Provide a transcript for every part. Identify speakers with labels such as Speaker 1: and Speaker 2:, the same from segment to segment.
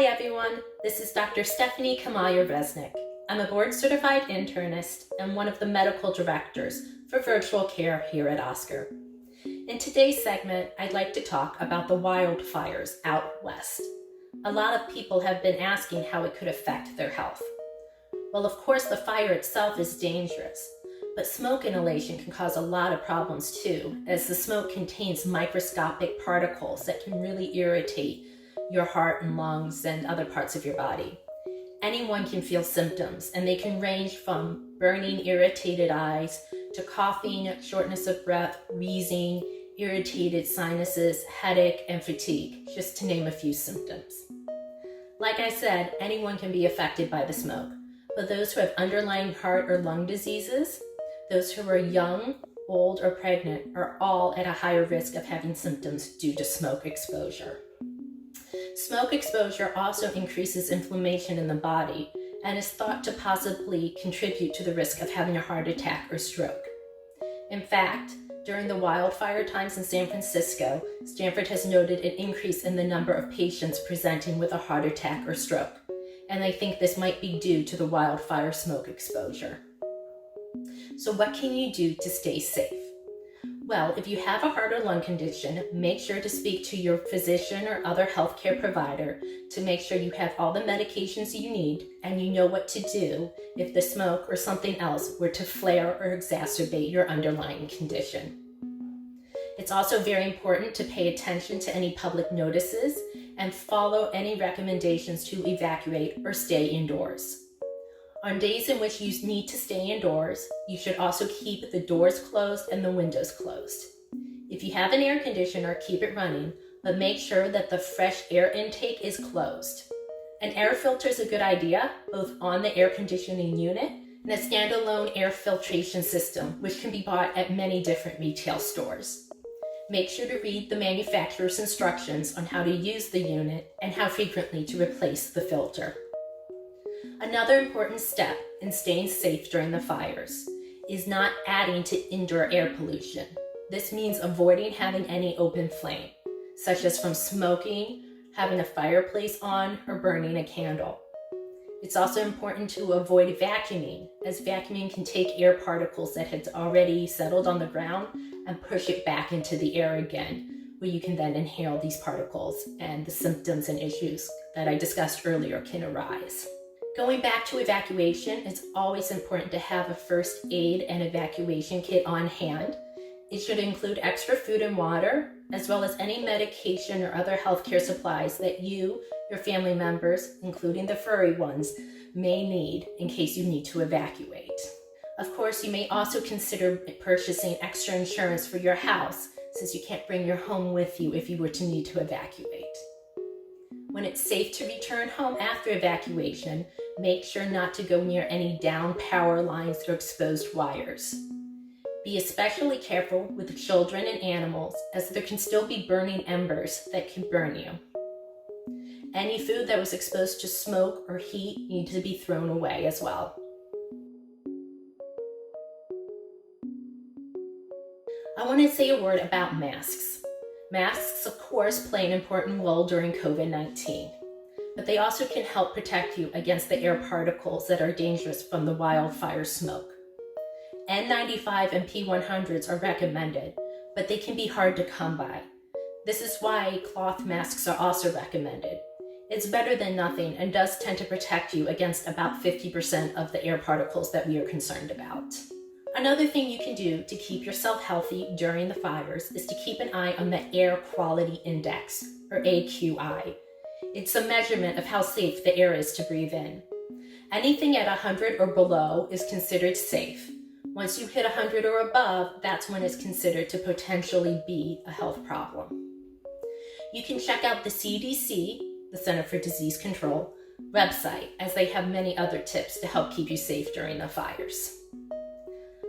Speaker 1: Hi everyone, this is Dr. Stephanie Kamalya-Resnick. I'm a board-certified internist and one of the medical directors for virtual care here at Oscar. In today's segment, I'd like to talk about the wildfires out west. A lot of people have been asking how it could affect their health. Well, of course, the fire itself is dangerous, but smoke inhalation can cause a lot of problems too, as the smoke contains microscopic particles that can really irritate your heart and lungs and other parts of your body. Anyone can feel symptoms, and they can range from burning, irritated eyes to coughing, shortness of breath, wheezing, irritated sinuses, headache, and fatigue, just to name a few symptoms. Like I said, anyone can be affected by the smoke, but those who have underlying heart or lung diseases, those who are young, old, or pregnant are all at a higher risk of having symptoms due to smoke exposure. Smoke exposure also increases inflammation in the body and is thought to possibly contribute to the risk of having a heart attack or stroke. In fact, during the wildfire times in San Francisco, Stanford has noted an increase in the number of patients presenting with a heart attack or stroke, and they think this might be due to the wildfire smoke exposure. So what can you do to stay safe? Well, if you have a heart or lung condition, make sure to speak to your physician or other healthcare provider to make sure you have all the medications you need and you know what to do if the smoke or something else were to flare or exacerbate your underlying condition. It's also very important to pay attention to any public notices and follow any recommendations to evacuate or stay indoors. On days in which you need to stay indoors, you should also keep the doors closed and the windows closed. If you have an air conditioner, keep it running, but make sure that the fresh air intake is closed. An air filter is a good idea, both on the air conditioning unit and a standalone air filtration system, which can be bought at many different retail stores. Make sure to read the manufacturer's instructions on how to use the unit and how frequently to replace the filter. Another important step in staying safe during the fires is not adding to indoor air pollution. This means avoiding having any open flame, such as from smoking, having a fireplace on, or burning a candle. It's also important to avoid vacuuming, as vacuuming can take air particles that had already settled on the ground and push it back into the air again, where you can then inhale these particles, and the symptoms and issues that I discussed earlier can arise. Going back to evacuation, it's always important to have a first aid and evacuation kit on hand. It should include extra food and water, as well as any medication or other healthcare supplies that you, your family members, including the furry ones, may need in case you need to evacuate. Of course, you may also consider purchasing extra insurance for your house, since you can't bring your home with you if you were to need to evacuate. When it's safe to return home after evacuation, make sure not to go near any down power lines or exposed wires. Be especially careful with children and animals, as there can still be burning embers that can burn you. Any food that was exposed to smoke or heat needs to be thrown away as well. I want to say a word about masks. Masks, of course, play an important role during COVID-19, but they also can help protect you against the air particles that are dangerous from the wildfire smoke. N95 and P100s are recommended, but they can be hard to come by. This is why cloth masks are also recommended. It's better than nothing and does tend to protect you against about 50% of the air particles that we are concerned about. Another thing you can do to keep yourself healthy during the fires is to keep an eye on the Air Quality Index, or AQI. It's a measurement of how safe the air is to breathe in. Anything at 100 or below is considered safe. Once you hit 100 or above, that's when it's considered to potentially be a health problem. You can check out the CDC, the Center for Disease Control, website, as they have many other tips to help keep you safe during the fires.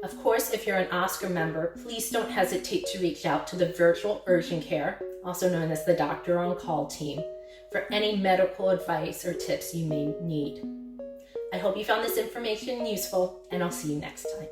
Speaker 1: Of course, if you're an Oscar member, please don't hesitate to reach out to the virtual urgent care, also known as the Doctor on Call team, for any medical advice or tips you may need. I hope you found this information useful, and I'll see you next time.